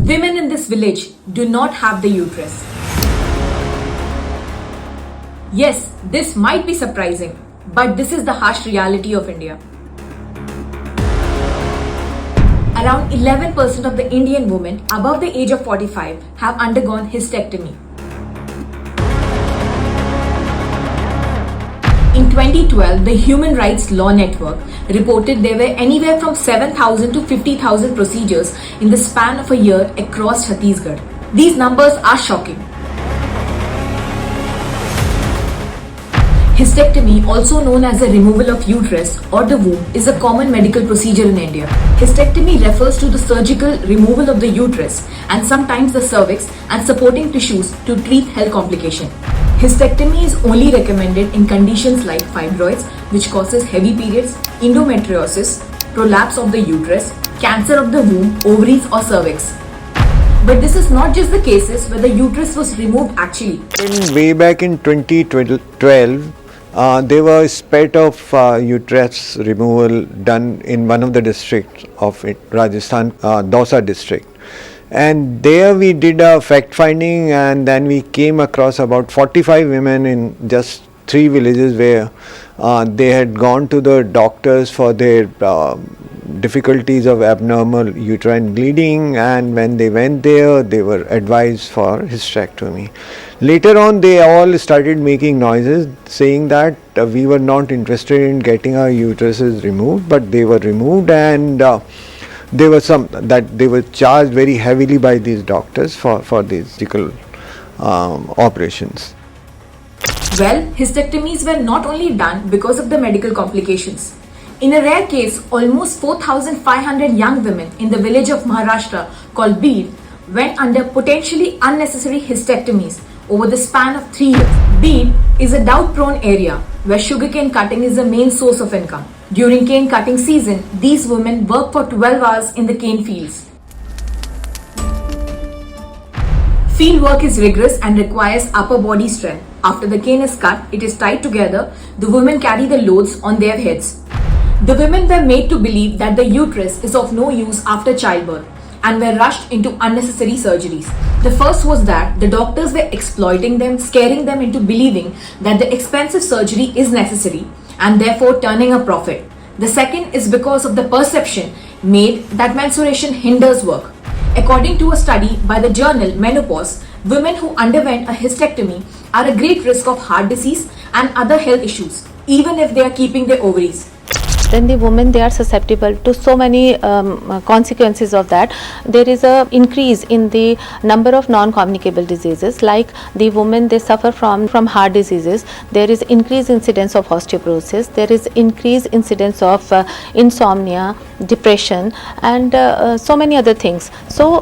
Women in this village do not have the uterus. Yes, this might be surprising, but this is the harsh reality of India. Around 11% of the Indian women above the age of 45 have undergone hysterectomy. In 2012, the Human Rights Law Network reported there were anywhere from 7,000 to 50,000 procedures in the span of a year across Chhattisgarh. These numbers are shocking. Hysterectomy, also known as the removal of uterus or the womb, is a common medical procedure in India. Hysterectomy refers to the surgical removal of the uterus and sometimes the cervix and supporting tissues to treat health complications. Hysterectomy is only recommended in conditions like fibroids, which causes heavy periods, endometriosis, prolapse of the uterus, cancer of the womb, ovaries or cervix. But this is not just the cases where the uterus was removed actually. Way back in 2012, there was a spate of uterus removal done in one of the districts of Rajasthan, Dausa district. And there we did a fact finding, and then we came across about 45 women in just 3 villages where they had gone to the doctors for their difficulties of abnormal uterine bleeding, and when they went there they were advised for hysterectomy. Later on they all started making noises saying that we were not interested in getting our uteruses removed, but they were removed, and there were some that they were charged very heavily by these doctors for these surgical operations. Well, hysterectomies were not only done because of the medical complications. In a rare case, almost 4,500 young women in the village of Maharashtra called Beed went under potentially unnecessary hysterectomies over the span of 3 years. Beed is a drought-prone area where sugarcane cutting is the main source of income. During cane cutting season, these women work for 12 hours in the cane fields. Field work is rigorous and requires upper body strength. After the cane is cut, it is tied together. The women carry the loads on their heads. The women were made to believe that the uterus is of no use after childbirth and were rushed into unnecessary surgeries. The first was that the doctors were exploiting them, scaring them into believing that the expensive surgery is necessary and therefore turning a profit. The second is because of the perception made that menstruation hinders work. According to a study by the journal Menopause, women who underwent a hysterectomy are at great risk of heart disease and other health issues, even if they are keeping their ovaries. Then the women, they are susceptible to so many consequences of that. There is a increase in the number of non-communicable diseases, like the women, they suffer from heart diseases. There is increased incidence of osteoporosis. There is increased incidence of insomnia, depression, and so many other things. So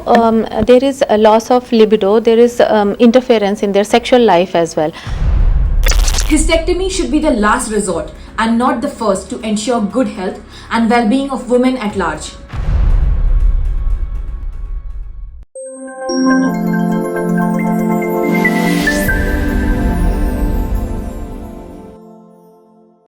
there is a loss of libido. There is interference in their sexual life as well. Hysterectomy should be the last resort and not the first to ensure good health and well-being of women at large.